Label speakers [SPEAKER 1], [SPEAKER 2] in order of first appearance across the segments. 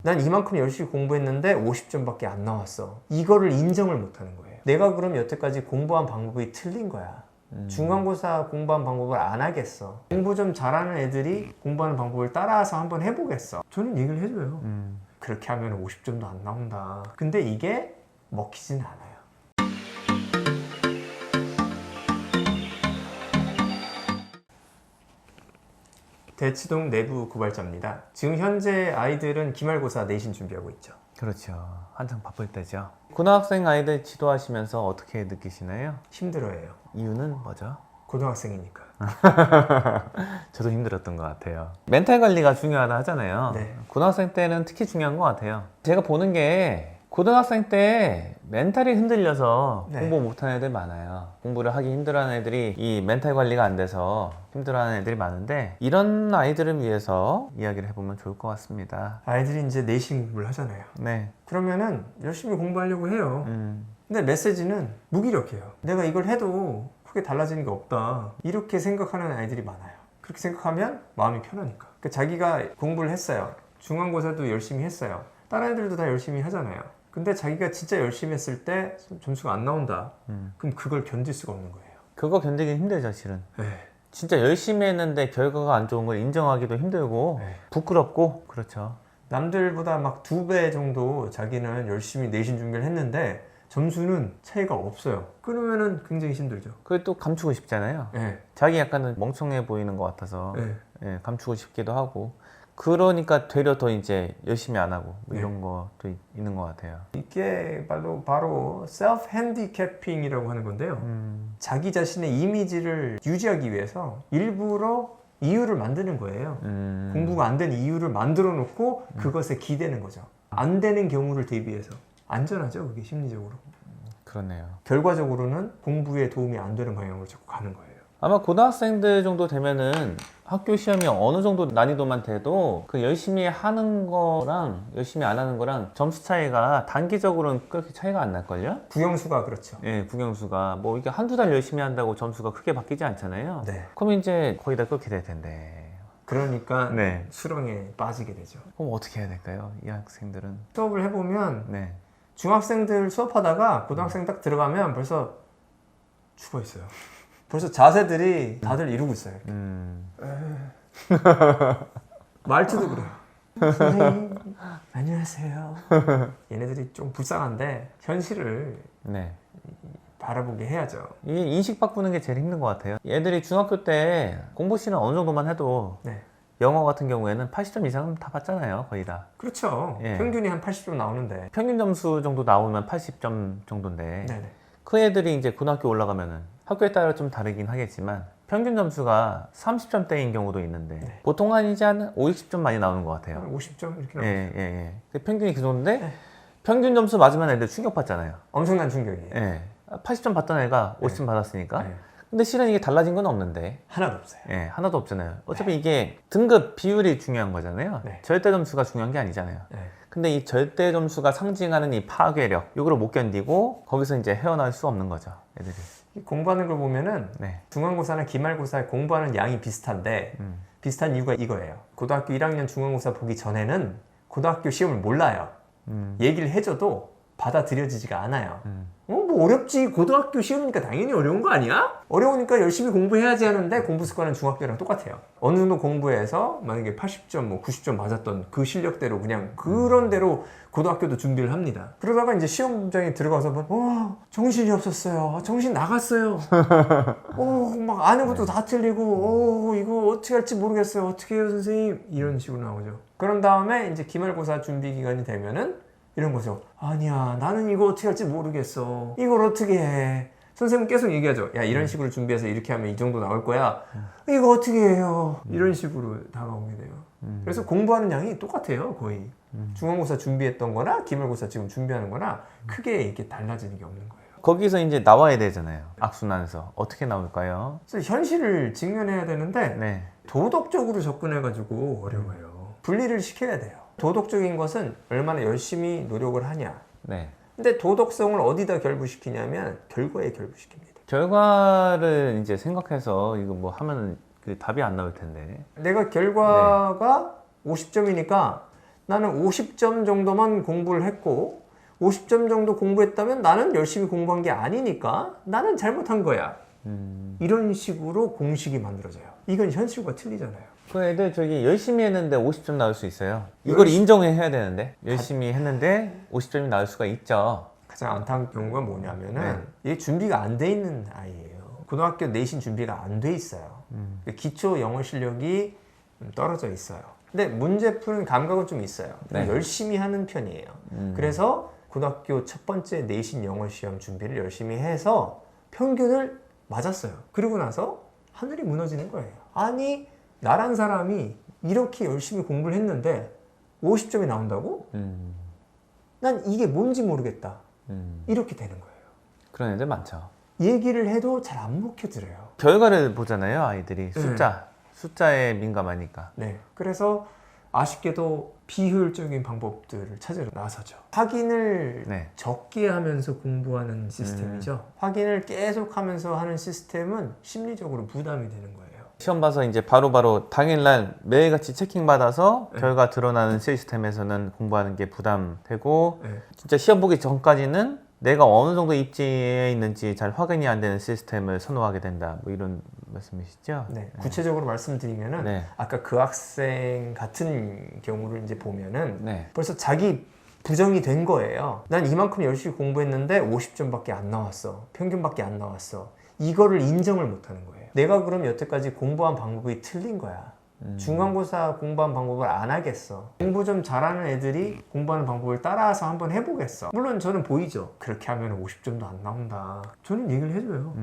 [SPEAKER 1] 난 이만큼 열심히 공부했는데 50점밖에 안 나왔어. 이거를 인정을 못 하는 거예요. 내가 그럼 여태까지 공부한 방법이 틀린 거야. 중간고사 공부한 방법을 안 하겠어. 공부 좀 잘하는 애들이 공부하는 방법을 따라서 한번 해보겠어. 저는 얘기를 해줘요. 그렇게 하면 50점도 안 나온다. 근데 이게 먹히지는 않아요. 대치동 내부 고발자입니다. 지금 현재 아이들은 기말고사 내신 준비하고 있죠.
[SPEAKER 2] 그렇죠. 한창 바쁠 때죠. 고등학생 아이들 지도하시면서 어떻게 느끼시나요?
[SPEAKER 1] 힘들어해요.
[SPEAKER 2] 이유는 뭐죠?
[SPEAKER 1] 고등학생이니까.
[SPEAKER 2] 저도 힘들었던 것 같아요. 멘탈 관리가 중요하다 하잖아요.
[SPEAKER 1] 네.
[SPEAKER 2] 고등학생 때는 특히 중요한 것 같아요. 제가 보는 게 고등학생 때 멘탈이 흔들려서
[SPEAKER 1] 네.
[SPEAKER 2] 공부 못하는 애들 많아요. 공부를 하기 힘들어하는 애들이 이 멘탈 관리가 안 돼서 힘들어하는 애들이 많은데, 이런 아이들을 위해서 이야기를 해보면 좋을 것 같습니다.
[SPEAKER 1] 아이들이 이제 내신 공부를 하잖아요.
[SPEAKER 2] 네.
[SPEAKER 1] 그러면은 열심히 공부하려고 해요. 근데 메시지는 무기력해요. 내가 이걸 해도 크게 달라지는 게 없다. 이렇게 생각하는 아이들이 많아요. 그렇게 생각하면 마음이 편하니까. 그러니까 자기가 공부를 했어요. 중간고사도 열심히 했어요. 다른 애들도 다 열심히 하잖아요. 근데 자기가 진짜 열심히 했을 때 점수가 안 나온다. 그럼 그걸 견딜 수가 없는 거예요.
[SPEAKER 2] 그거 견디기 힘들죠, 실은.
[SPEAKER 1] 네.
[SPEAKER 2] 진짜 열심히 했는데 결과가 안 좋은 걸 인정하기도 힘들고
[SPEAKER 1] 네.
[SPEAKER 2] 부끄럽고. 그렇죠.
[SPEAKER 1] 남들보다 막 2배 정도 자기는 열심히 내신 준비를 했는데 점수는 차이가 없어요. 그러면은 굉장히 힘들죠.
[SPEAKER 2] 그걸 또 감추고 싶잖아요.
[SPEAKER 1] 네.
[SPEAKER 2] 자기 약간은 멍청해 보이는 것 같아서
[SPEAKER 1] 네.
[SPEAKER 2] 예, 감추고 싶기도 하고, 그러니까 되려 더 이제 열심히 안 하고 뭐
[SPEAKER 1] 네.
[SPEAKER 2] 이런 것도 있는 것 같아요.
[SPEAKER 1] 이게 바로 셀프 핸디캐핑이라고 하는 건데요. 자기 자신의 이미지를 유지하기 위해서 일부러 이유를 만드는 거예요. 공부가 안 된 이유를 만들어 놓고 그것에 기대는 거죠. 안 되는 경우를 대비해서. 안전하죠, 그게 심리적으로.
[SPEAKER 2] 그렇네요.
[SPEAKER 1] 결과적으로는 공부에 도움이 안 되는 방향으로 자꾸 가는 거예요.
[SPEAKER 2] 아마 고등학생들 정도 되면은 학교 시험이 어느 정도 난이도만 돼도 그 열심히 하는 거랑 열심히 안 하는 거랑 점수 차이가 단기적으로는 그렇게 차이가 안 날걸요?
[SPEAKER 1] 국영수가 그렇죠.
[SPEAKER 2] 예, 국영수가 뭐 이게 한두 달 열심히 한다고 점수가 크게 바뀌지 않잖아요.
[SPEAKER 1] 네.
[SPEAKER 2] 그럼 이제 거의 다 그렇게 될 텐데.
[SPEAKER 1] 그러니까
[SPEAKER 2] 네.
[SPEAKER 1] 수렁에 빠지게 되죠.
[SPEAKER 2] 그럼 어떻게 해야 될까요? 이 학생들은.
[SPEAKER 1] 수업을 해보면
[SPEAKER 2] 네.
[SPEAKER 1] 중학생들 수업하다가 고등학생 딱 들어가면 벌써 죽어 있어요. 벌써 자세들이 다들 이러고 있어요. 말투도 그래요. 선생님, 안녕하세요. 얘네들이 좀 불쌍한데 현실을
[SPEAKER 2] 네.
[SPEAKER 1] 바라보게 해야죠.
[SPEAKER 2] 이게 인식 바꾸는 게 제일 힘든 것 같아요. 얘들이 중학교 때 공부 시는 어느 정도만 해도
[SPEAKER 1] 네.
[SPEAKER 2] 영어 같은 경우에는 80점 이상은 다 받잖아요, 거의 다.
[SPEAKER 1] 그렇죠.
[SPEAKER 2] 예.
[SPEAKER 1] 평균이 한 80점 나오는데.
[SPEAKER 2] 평균 점수 정도 나오면 80점 정도인데,
[SPEAKER 1] 네네.
[SPEAKER 2] 그 애들이 이제 고등학교 올라가면은 학교에 따라 좀 다르긴 하겠지만 평균 점수가 30점대인 경우도 있는데
[SPEAKER 1] 네.
[SPEAKER 2] 보통 한 이제 한 5, 60점 많이 나오는 것 같아요.
[SPEAKER 1] 한 50점 이렇게 나오죠.
[SPEAKER 2] 예, 예, 예. 그 평균이 그 정도인데
[SPEAKER 1] 네.
[SPEAKER 2] 평균 점수 맞으면 애들 충격받잖아요.
[SPEAKER 1] 엄청난 충격이에요.
[SPEAKER 2] 예. 80점 받던 애가 50점 받았으니까.
[SPEAKER 1] 네.
[SPEAKER 2] 근데 실은 이게 달라진 건 없는데.
[SPEAKER 1] 하나도 없어요.
[SPEAKER 2] 예, 하나도 없잖아요. 어차피 이게 등급 비율이 중요한 거잖아요.
[SPEAKER 1] 네.
[SPEAKER 2] 절대 점수가 중요한 게 아니잖아요.
[SPEAKER 1] 네.
[SPEAKER 2] 근데 이 절대 점수가 상징하는 이 파괴력, 이거를 못 견디고 거기서 이제 헤어나올 수 없는 거죠, 애들이.
[SPEAKER 1] 공부하는 걸 보면은
[SPEAKER 2] 네.
[SPEAKER 1] 중간고사나 기말고사 공부하는 양이 비슷한데 비슷한 이유가 이거예요. 고등학교 1학년 중간고사 보기 전에는 고등학교 시험을 몰라요. 얘기를 해줘도 받아들여지지가 않아요. 뭐 어렵지. 고등학교 시험이니까 당연히 어려운 거 아니야? 어려우니까 열심히 공부해야지 하는데 공부 습관은 중학교랑 똑같아요. 어느 정도 공부해서 만약에 80점, 뭐 90점 맞았던 그 실력대로 그냥 그런 대로 고등학교도 준비를 합니다. 그러다가 이제 시험장에 들어가서 정신이 없었어요. 정신 나갔어요. 막 아는 것도 다 틀리고 이거 어떻게 할지 모르겠어요. 어떻게 해요, 선생님? 이런 식으로 나오죠. 그런 다음에 이제 기말고사 준비 기간이 되면은 이런 거죠. 아니야, 나는 이거 어떻게 할지 모르겠어. 이걸 어떻게 해? 선생님 계속 얘기하죠. 야, 이런 식으로 준비해서 이렇게 하면 이 정도 나올 거야. 이거 어떻게 해요? 이런 식으로 다가오게 돼요. 그래서 공부하는 양이 똑같아요, 거의. 중간고사 준비했던 거나 기말고사 지금 준비하는 거나 크게 이렇게 달라지는 게 없는 거예요.
[SPEAKER 2] 거기서 이제 나와야 되잖아요. 악순환에서. 어떻게 나올까요?
[SPEAKER 1] 그래서 현실을 직면해야 되는데
[SPEAKER 2] 네.
[SPEAKER 1] 도덕적으로 접근해가지고 어려워요. 분리를 시켜야 돼요. 도덕적인 것은 얼마나 열심히 노력을 하냐.
[SPEAKER 2] 네.
[SPEAKER 1] 근데 도덕성을 어디다 결부시키냐면 결과에 결부시킵니다.
[SPEAKER 2] 결과를 이제 생각해서 이거 뭐 하면은 그 답이 안 나올 텐데.
[SPEAKER 1] 내가 결과가 50점이니까 나는 50점 정도만 공부를 했고 50점 정도 공부했다면 나는 열심히 공부한 게 아니니까 나는 잘못한 거야. 이런 식으로 공식이 만들어져요. 이건 현실과 틀리잖아요.
[SPEAKER 2] 그 애들 저기 열심히 했는데 50점 나올 수 있어요. 이걸 인정해야 되는데 열심히 했는데 50점이 나올 수가 있죠.
[SPEAKER 1] 가장 안타까운 경우가 뭐냐면은 이게 준비가 안 돼 있는 아이예요. 고등학교 내신 준비가 안 돼 있어요. 기초 영어 실력이 떨어져 있어요. 근데 문제 푸는 감각은 좀 있어요.
[SPEAKER 2] 네.
[SPEAKER 1] 열심히 하는 편이에요. 그래서 고등학교 첫 번째 내신 영어 시험 준비를 열심히 해서 평균을 맞았어요. 그리고 나서 하늘이 무너지는 거예요. 아니 나란 사람이 이렇게 열심히 공부를 했는데 50점이 나온다고? 난 이게 뭔지 모르겠다. 이렇게 되는 거예요.
[SPEAKER 2] 그런 애들 많죠.
[SPEAKER 1] 얘기를 해도 잘 안 먹혀들어요.
[SPEAKER 2] 결과를 보잖아요, 아이들이. 숫자에 민감하니까.
[SPEAKER 1] 네. 그래서 아쉽게도 비효율적인 방법들을 찾으러 나서죠. 확인을
[SPEAKER 2] 네.
[SPEAKER 1] 적게 하면서 공부하는 시스템이죠. 확인을 계속 하면서 하는 시스템은 심리적으로 부담이 되는 거예요.
[SPEAKER 2] 시험 봐서 이제 바로바로 당일날 매일같이 체킹받아서 결과 드러나는 시스템에서는 공부하는 게 부담되고
[SPEAKER 1] 네.
[SPEAKER 2] 진짜 시험 보기 전까지는 내가 어느 정도 입지에 있는지 잘 확인이 안 되는 시스템을 선호하게 된다. 뭐 이런 말씀이시죠?
[SPEAKER 1] 네. 구체적으로 말씀드리면은
[SPEAKER 2] 네.
[SPEAKER 1] 아까 그 학생 같은 경우를 이제 보면은
[SPEAKER 2] 네.
[SPEAKER 1] 벌써 자기 부정이 된 거예요. 난 이만큼 열심히 공부했는데 50점밖에 안 나왔어. 평균밖에 안 나왔어. 이거를 인정을 못 하는 거예요. 내가 그럼 여태까지 공부한 방법이 틀린 거야. 중간고사 공부한 방법을 안 하겠어. 공부 좀 잘하는 애들이 공부하는 방법을 따라서 한번 해보겠어. 물론 저는 보이죠. 그렇게 하면 50점도 안 나온다. 저는 얘기를 해줘요.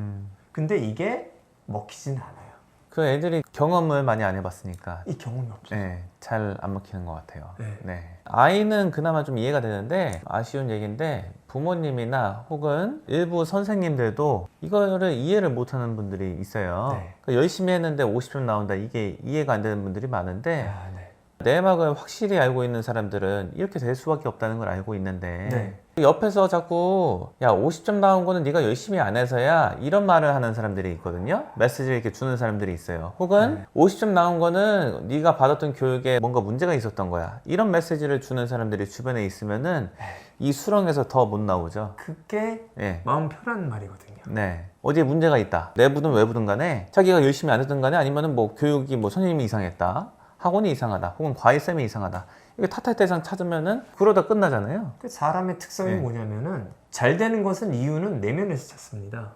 [SPEAKER 1] 근데 이게 먹히진 않아요.
[SPEAKER 2] 그 애들이 경험을 많이 안 해봤으니까
[SPEAKER 1] 이 경험이 없어요.
[SPEAKER 2] 네, 잘 안 먹히는 것 같아요.
[SPEAKER 1] 네.
[SPEAKER 2] 네. 아이는 그나마 좀 이해가 되는데 아쉬운 얘기인데 부모님이나 혹은 일부 선생님들도 이거를 이해를 못하는 분들이 있어요.
[SPEAKER 1] 네.
[SPEAKER 2] 그러니까 열심히 했는데 50점 나온다 이게 이해가 안 되는 분들이 많은데
[SPEAKER 1] 아, 네.
[SPEAKER 2] 내막을 확실히 알고 있는 사람들은 이렇게 될 수밖에 없다는 걸 알고 있는데
[SPEAKER 1] 네.
[SPEAKER 2] 옆에서 자꾸 야 50점 나온 거는 네가 열심히 안 해서야 이런 말을 하는 사람들이 있거든요. 메시지를 이렇게 주는 사람들이 있어요. 혹은 50점 나온 거는 네가 받았던 교육에 뭔가 문제가 있었던 거야. 이런 메시지를 주는 사람들이 주변에 있으면은 이 수렁에서 더 못 나오죠.
[SPEAKER 1] 그게
[SPEAKER 2] 예.
[SPEAKER 1] 마음 편한 말이거든요.
[SPEAKER 2] 네. 어디에 문제가 있다. 내부든 외부든 간에 자기가 열심히 안 했든 간에 아니면은 뭐 교육이 뭐 선생님이 이상했다. 학원이 이상하다. 혹은 과외쌤이 이상하다. 이게 탓할 대상 찾으면은 그러다 끝나잖아요.
[SPEAKER 1] 그 사람의 특성이
[SPEAKER 2] 네.
[SPEAKER 1] 뭐냐면은 잘 되는 것은 이유는 내면에서 찾습니다.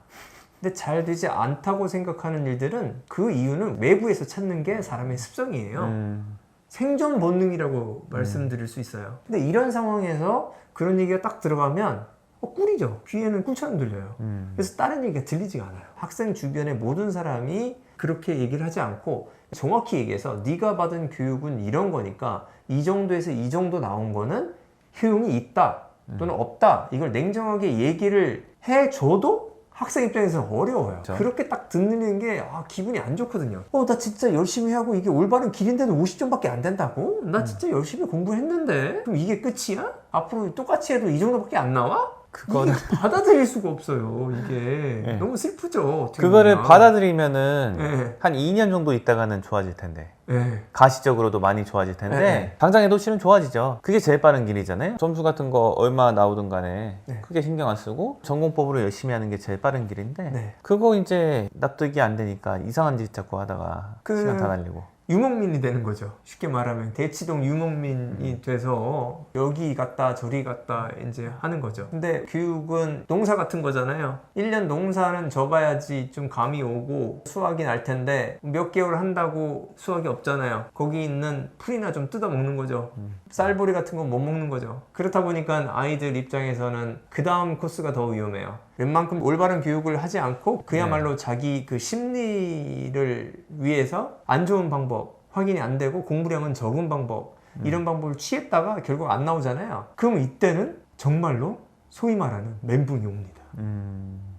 [SPEAKER 1] 근데 잘 되지 않다고 생각하는 일들은 그 이유는 외부에서 찾는 게 사람의 습성이에요. 생존 본능이라고 말씀드릴 수 있어요. 근데 이런 상황에서 그런 얘기가 딱 들어가면 꿀이죠. 귀에는 꿀처럼 들려요. 그래서 다른 얘기가 들리지가 않아요. 학생 주변의 모든 사람이 그렇게 얘기를 하지 않고 정확히 얘기해서 네가 받은 교육은 이런 거니까 이 정도에서 이 정도 나온 거는 효용이 있다 또는 없다 이걸 냉정하게 얘기를 해줘도 학생 입장에서는 어려워요.
[SPEAKER 2] 그렇죠.
[SPEAKER 1] 그렇게 딱 듣는 게 기분이 안 좋거든요. 나 진짜 열심히 하고 이게 올바른 길인데도 50점밖에 안 된다고? 나 진짜 열심히 공부했는데 그럼 이게 끝이야? 앞으로 똑같이 해도 이 정도밖에 안 나와?
[SPEAKER 2] 그거는
[SPEAKER 1] 이게 받아들일 수가 없어요. 이게
[SPEAKER 2] 네.
[SPEAKER 1] 너무 슬프죠. 어떻게
[SPEAKER 2] 그거를
[SPEAKER 1] 보면.
[SPEAKER 2] 받아들이면은
[SPEAKER 1] 네.
[SPEAKER 2] 한 2년 정도 있다가는 좋아질 텐데.
[SPEAKER 1] 네.
[SPEAKER 2] 가시적으로도 많이 좋아질 텐데
[SPEAKER 1] 네.
[SPEAKER 2] 당장에도 실은 좋아지죠. 그게 제일 빠른 길이잖아요. 점수 같은 거 얼마 나오든 간에
[SPEAKER 1] 네.
[SPEAKER 2] 크게 신경 안 쓰고 전공법으로 열심히 하는 게 제일 빠른 길인데
[SPEAKER 1] 네.
[SPEAKER 2] 그거 이제 납득이 안 되니까 이상한 짓 자꾸 하다가
[SPEAKER 1] 그-
[SPEAKER 2] 시간 다 날리고.
[SPEAKER 1] 유목민이 되는 거죠. 쉽게 말하면 대치동 유목민이 돼서 여기 갔다 저리 갔다 이제 하는 거죠. 근데 교육은 농사 같은 거잖아요. 1년 농사는 져봐야지 좀 감이 오고 수확이 날 텐데 몇 개월 한다고 수확이 없잖아요. 거기 있는 풀이나 좀 뜯어 먹는 거죠. 쌀보리 같은 건 못 먹는 거죠. 그렇다 보니까 아이들 입장에서는 그 다음 코스가 더 위험해요. 웬만큼 올바른 교육을 하지 않고 그야말로 자기 그 심리를 위해서 안 좋은 방법, 확인이 안 되고 공부량은 적은 방법 이런 방법을 취했다가 결국 안 나오잖아요. 그럼 이때는 정말로 소위 말하는 멘붕이 옵니다.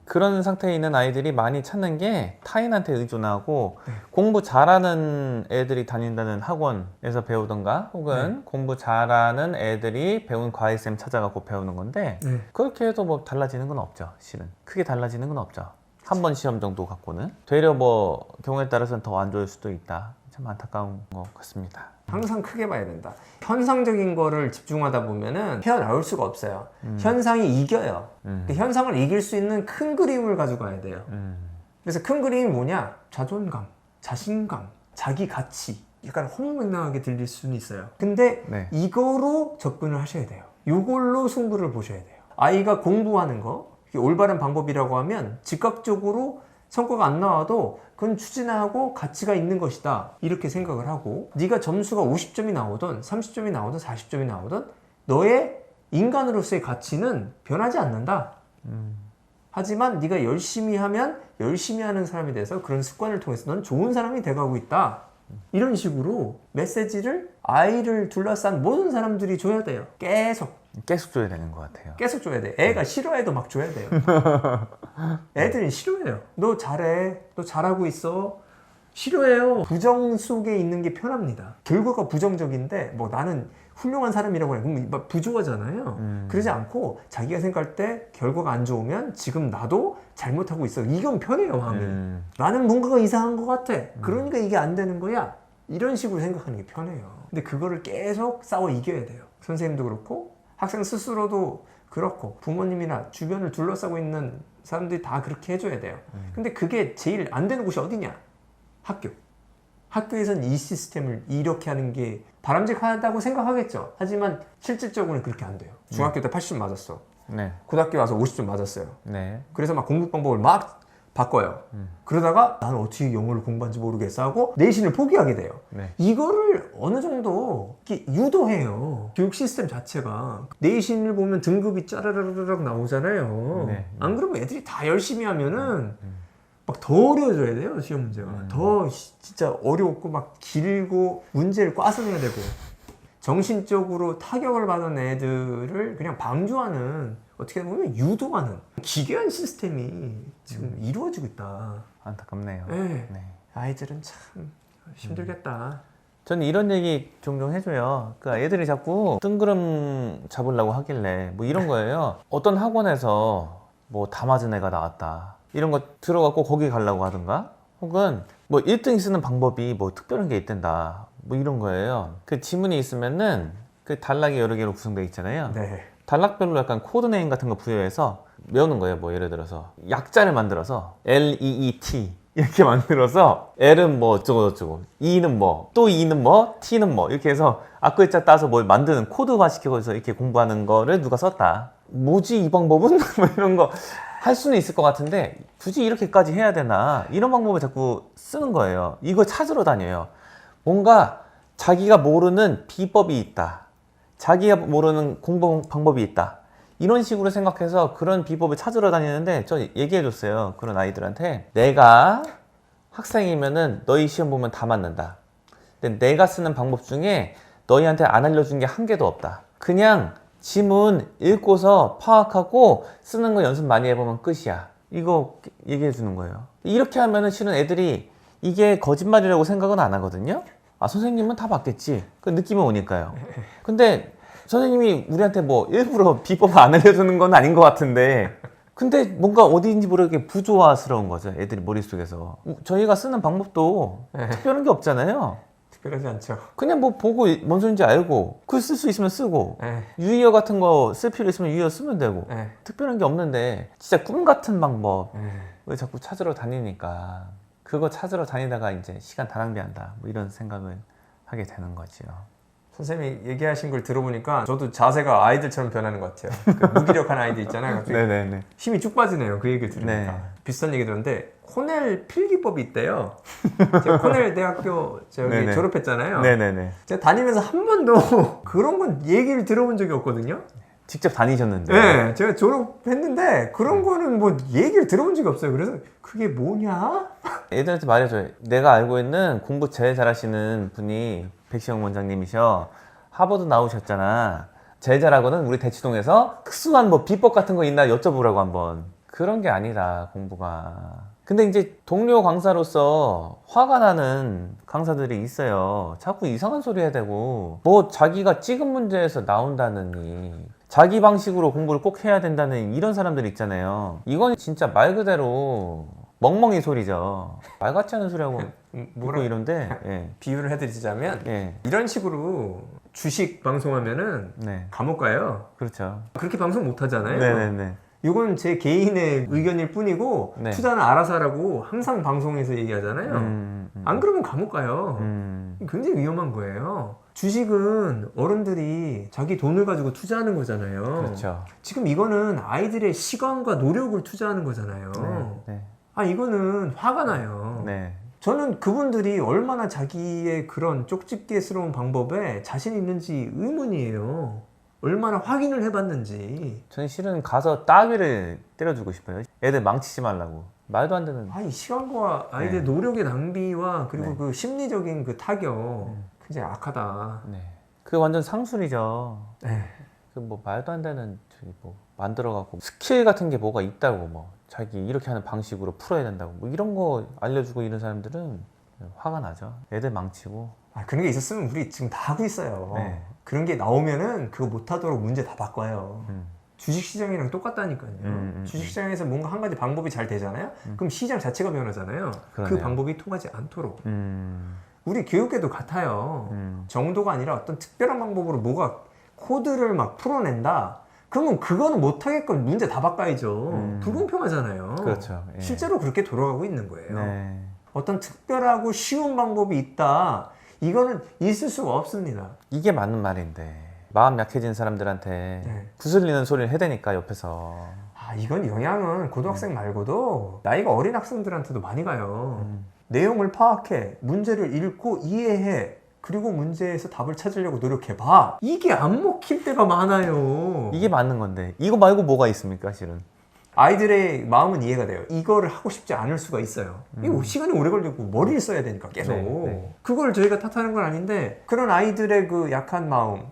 [SPEAKER 2] 그런 상태에 있는 아이들이 많이 찾는 게 타인한테 의존하고
[SPEAKER 1] 네.
[SPEAKER 2] 공부 잘하는 애들이 다닌다는 학원에서 배우던가 혹은 공부 잘하는 애들이 배운 과외쌤 찾아가고 배우는 건데
[SPEAKER 1] 네.
[SPEAKER 2] 그렇게 해도 뭐 달라지는 건 없죠. 실은 크게 달라지는 건 없죠. 한 번 시험 정도 갖고는 되려 뭐 경우에 따라서는 더 안 좋을 수도 있다. 참 안타까운 것 같습니다.
[SPEAKER 1] 항상 크게 봐야 된다. 현상적인 거를 집중하다 보면은 헤어나올 수가 없어요. 현상이 이겨요. 그 현상을 이길 수 있는 큰 그림을 가져가야 돼요. 그래서 큰 그림이 뭐냐? 자존감, 자신감, 자기 가치. 약간 허무맹랑하게 들릴 수는 있어요. 근데
[SPEAKER 2] 네.
[SPEAKER 1] 이거로 접근을 하셔야 돼요. 이걸로 승부를 보셔야 돼요. 아이가 공부하는 거, 이게 올바른 방법이라고 하면 즉각적으로 성과가 안 나와도 그건 추진하고 가치가 있는 것이다, 이렇게 생각을 하고, 네가 점수가 50점이 나오든 30점이 나오든 40점이 나오든 너의 인간으로서의 가치는 변하지 않는다. 하지만 네가 열심히 하면 열심히 하는 사람이 돼서 그런 습관을 통해서 넌 좋은 사람이 돼가고 있다. 이런 식으로 메시지를 아이를 둘러싼 모든 사람들이 줘야 돼요. 계속
[SPEAKER 2] 줘야 되는 것 같아요.
[SPEAKER 1] 계속 줘야 돼. 애가 싫어해도 막 줘야 돼요. 애들은 싫어해요. 너 잘해, 너 잘하고 있어, 싫어해요. 부정 속에 있는 게 편합니다. 결과가 부정적인데 뭐 나는 훌륭한 사람이라고 해, 그럼 막 부조하잖아요. 그러지 않고 자기가 생각할 때 결과가 안 좋으면 지금 나도 잘못하고 있어, 이건 편해요. 마음이 나는 뭔가가 이상한 것 같아, 그러니까 이게 안 되는 거야, 이런 식으로 생각하는 게 편해요. 근데 그거를 계속 싸워 이겨야 돼요. 선생님도 그렇고 학생 스스로도 그렇고 부모님이나 주변을 둘러싸고 있는 사람들이 다 그렇게 해줘야 돼요. 근데 그게 제일 안 되는 곳이 어디냐? 학교. 학교에선 이 시스템을 이렇게 하는 게 바람직하다고 생각하겠죠. 하지만 실질적으로는 그렇게 안 돼요. 중학교 때 80점 맞았어.
[SPEAKER 2] 네.
[SPEAKER 1] 고등학교 와서 50점 맞았어요.
[SPEAKER 2] 네.
[SPEAKER 1] 그래서 막 공부 방법을 막 바꿔요. 그러다가 나는 어떻게 영어를 공부하는지 모르겠어 하고 내신을 포기하게 돼요.
[SPEAKER 2] 네.
[SPEAKER 1] 이거를 어느 정도 이렇게 유도해요. 교육 시스템 자체가. 내신을 보면 등급이 짜라라락 나오잖아요.
[SPEAKER 2] 네.
[SPEAKER 1] 안 그러면 애들이 다 열심히 하면은 막 더 어려워져야 돼요. 시험 문제가 더 진짜 어렵고 막 길고 문제를 꽈서 내야 되고, 정신적으로 타격을 받은 애들을 그냥 방조하는, 어떻게 보면 유도하는 기괴한 시스템이 지금 이루어지고 있다.
[SPEAKER 2] 안타깝네요.
[SPEAKER 1] 네.
[SPEAKER 2] 네.
[SPEAKER 1] 아이들은 참 힘들겠다.
[SPEAKER 2] 저는 이런 얘기 종종 해줘요. 그러니까 애들이 자꾸 뜬구름 잡으려고 하길래 뭐 이런 거예요. 어떤 학원에서 뭐 다 맞은 애가 나왔다, 이런 거 들어갖고 거기 가려고 하든가, 혹은 뭐 1등 쓰는 방법이 뭐 특별한 게 있단다, 뭐 이런 거예요. 그 지문이 있으면은 그 단락이 여러 개로 구성되어 있잖아요.
[SPEAKER 1] 네.
[SPEAKER 2] 단락별로 약간 코드네임 같은 거 부여해서 외우는 거예요. 뭐 예를 들어서 약자를 만들어서 LEET 이렇게 만들어서 L은 뭐 어쩌고 E는 뭐, 또 E는 뭐, T는 뭐, 이렇게 해서 앞글자 따서 뭘 만드는, 코드화 시켜서 이렇게 공부하는 거를 누가 썼다. 뭐지 이 방법은? 뭐 이런 거 할 수는 있을 것 같은데 굳이 이렇게까지 해야 되나, 이런 방법을 자꾸 쓰는 거예요. 이거 찾으러 다녀요. 뭔가 자기가 모르는 비법이 있다, 자기가 모르는 공부 방법이 있다, 이런 식으로 생각해서 그런 비법을 찾으러 다니는데, 저 얘기해 줬어요. 그런 아이들한테, 내가 학생이면은 너희 시험 보면 다 맞는다. 근데 내가 쓰는 방법 중에 너희한테 안 알려준 게 한 개도 없다. 그냥 지문 읽고서 파악하고 쓰는 거 연습 많이 해보면 끝이야. 이거 얘기해 주는 거예요. 이렇게 하면은 실은 애들이 이게 거짓말이라고 생각은 안 하거든요. 아, 선생님은 다 봤겠지, 그 느낌이 오니까요. 근데 선생님이 우리한테 뭐 일부러 비법을 안 알려주는 건 아닌 것 같은데, 근데 뭔가 어디인지 모르게 부조화스러운 거죠, 애들이 머릿속에서. 저희가 쓰는 방법도 특별한 게 없잖아요.
[SPEAKER 1] 특별하지 않죠.
[SPEAKER 2] 그냥 뭐 보고 뭔 소리인지 알고 글 쓸 수 있으면 쓰고,
[SPEAKER 1] 네.
[SPEAKER 2] 유의어 같은 거 쓸 필요 있으면 유의어 쓰면 되고,
[SPEAKER 1] 네.
[SPEAKER 2] 특별한 게 없는데 진짜 꿈 같은 방법을 자꾸 찾으러 다니니까, 그거 찾으러 다니다가 이제 시간 다 낭비한다, 뭐 이런 생각을 하게 되는 거죠.
[SPEAKER 1] 선생님이 얘기하신 걸 들어보니까 저도 자세가 아이들처럼 변하는 것 같아요. 그 무기력한 아이들 있잖아요. 갑자기
[SPEAKER 2] 네네네.
[SPEAKER 1] 힘이 쭉 빠지네요. 그 얘기를 들으니까.
[SPEAKER 2] 네.
[SPEAKER 1] 비슷한 얘기 들었는데 코넬 필기법이 있대요. 제가 코넬 대학교
[SPEAKER 2] 네네.
[SPEAKER 1] 졸업했잖아요.
[SPEAKER 2] 네네네.
[SPEAKER 1] 제가 다니면서 한 번도 그런 건 얘기를 들어본 적이 없거든요.
[SPEAKER 2] 직접 다니셨는데.
[SPEAKER 1] 네, 제가 졸업했는데 그런 거는 뭐 얘기를 들어본 적이 없어요. 그래서 그게 뭐냐?
[SPEAKER 2] 애들한테 말해줘요. 내가 알고 있는 공부 제일 잘하시는 분이 백시영 원장님이셔. 하버드 나오셨잖아. 제일 잘하거든. 우리 대치동에서 특수한 뭐 비법 같은 거 있나 여쭤보라고 한번. 그런 게 아니다, 공부가. 근데 이제 동료 강사로서 화가 나는 강사들이 있어요. 자꾸 이상한 소리 해야 되고, 뭐 자기가 찍은 문제에서 나온다느니, 자기 방식으로 공부를 꼭 해야 된다는 이런 사람들 있잖아요. 이건 진짜 말 그대로 멍멍이 소리죠. 말 같지 않은 소리하고
[SPEAKER 1] 뭐라
[SPEAKER 2] 묻고 이런데 예.
[SPEAKER 1] 비유를 해드리자면
[SPEAKER 2] 예.
[SPEAKER 1] 이런 식으로 주식 방송하면은
[SPEAKER 2] 네.
[SPEAKER 1] 감옥 가요.
[SPEAKER 2] 그렇죠.
[SPEAKER 1] 그렇게 방송 못 하잖아요.
[SPEAKER 2] 네네네.
[SPEAKER 1] 이건 제 개인의 의견일 뿐이고
[SPEAKER 2] 네.
[SPEAKER 1] 투자는 알아서 하라고 항상 방송에서 얘기하잖아요. 안 그러면 감옥 가요. 굉장히 위험한 거예요. 주식은 어른들이 자기 돈을 가지고 투자하는 거잖아요.
[SPEAKER 2] 그렇죠.
[SPEAKER 1] 지금 이거는 아이들의 시간과 노력을 투자하는 거잖아요.
[SPEAKER 2] 네.
[SPEAKER 1] 아, 이거는 화가 나요.
[SPEAKER 2] 네.
[SPEAKER 1] 저는 그분들이 얼마나 자기의 그런 쪽집게스러운 방법에 자신 있는지 의문이에요. 얼마나 확인을 해봤는지.
[SPEAKER 2] 저는 실은 가서 따귀를 때려주고 싶어요. 애들 망치지 말라고. 말도 안 되는.
[SPEAKER 1] 이 시간과 아이들의
[SPEAKER 2] 네.
[SPEAKER 1] 노력의 낭비와 그리고
[SPEAKER 2] 네.
[SPEAKER 1] 그 심리적인 그 타격 굉장히 악하다.
[SPEAKER 2] 네. 그게 완전 상술이죠.
[SPEAKER 1] 네.
[SPEAKER 2] 그 뭐 말도 안 되는 저기 뭐 만들어갖고 스킬 같은 게 뭐가 있다고 뭐 자기 이렇게 하는 방식으로 풀어야 된다고 뭐 이런 거 알려주고 이런 사람들은 화가 나죠. 애들 망치고.
[SPEAKER 1] 그런 게 있었으면 우리 지금 다 하고 있어요.
[SPEAKER 2] 네.
[SPEAKER 1] 그런 게 나오면은 그거 못하도록 문제 다 바꿔요.
[SPEAKER 2] 음.
[SPEAKER 1] 주식시장이랑 똑같다니까요. 주식시장에서 뭔가 한 가지 방법이 잘 되잖아요. 그럼 시장 자체가 변하잖아요.
[SPEAKER 2] 그러네요.
[SPEAKER 1] 그 방법이 통하지 않도록.
[SPEAKER 2] 음.
[SPEAKER 1] 우리 교육에도 같아요. 정도가 아니라 어떤 특별한 방법으로 뭐가 코드를 막 풀어낸다. 그러면 그거는 못하게끔 문제 다 바꿔야죠. 불공평하잖아요.
[SPEAKER 2] 그렇죠. 예.
[SPEAKER 1] 실제로 그렇게 돌아가고 있는 거예요.
[SPEAKER 2] 네.
[SPEAKER 1] 어떤 특별하고 쉬운 방법이 있다. 이거는 있을 수가 없습니다.
[SPEAKER 2] 이게 맞는 말인데 마음 약해진 사람들한테
[SPEAKER 1] 네.
[SPEAKER 2] 구슬리는 소리를 해대니까 옆에서.
[SPEAKER 1] 이건 영향은 고등학생 말고도 나이가 어린 학생들한테도 많이 가요. 내용을 파악해, 문제를 읽고 이해해, 그리고 문제에서 답을 찾으려고 노력해봐. 이게 안 먹힐 때가 많아요.
[SPEAKER 2] 이게 맞는 건데 이거 말고 뭐가 있습니까 실은.
[SPEAKER 1] 아이들의 마음은 이해가 돼요. 이거를 하고 싶지 않을 수가 있어요. 이거 시간이 오래 걸리고 머리를 써야 되니까 계속.
[SPEAKER 2] 네.
[SPEAKER 1] 그걸 저희가 탓하는 건 아닌데 그런 아이들의 그 약한 마음,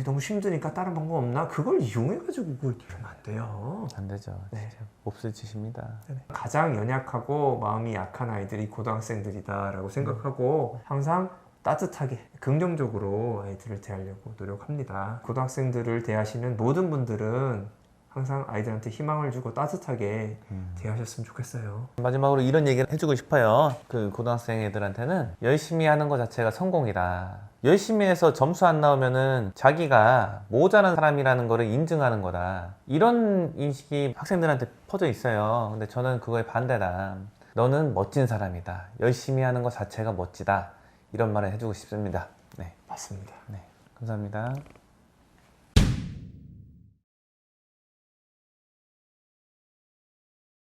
[SPEAKER 1] 너무 힘드니까 다른 방법 없나? 그걸 이용해가지고 그걸 이러면 안 돼요.
[SPEAKER 2] 안 되죠.
[SPEAKER 1] 네.
[SPEAKER 2] 진짜 몹쓸 짓입니다.
[SPEAKER 1] 가장 연약하고 마음이 약한 아이들이 고등학생들이다라고 생각하고 항상 따뜻하게 긍정적으로 아이들을 대하려고 노력합니다. 고등학생들을 대하시는 모든 분들은 항상 아이들한테 희망을 주고 따뜻하게 대하셨으면 좋겠어요.
[SPEAKER 2] 마지막으로 이런 얘기를 해주고 싶어요. 그 고등학생 애들한테는 열심히 하는 것 자체가 성공이다. 열심히 해서 점수 안 나오면은 자기가 모자란 사람이라는 거를 인증하는 거다. 이런 인식이 학생들한테 퍼져 있어요. 근데 저는 그거에 반대다. 너는 멋진 사람이다. 열심히 하는 것 자체가 멋지다. 이런 말을 해주고 싶습니다. 네.
[SPEAKER 1] 맞습니다.
[SPEAKER 2] 네. 감사합니다.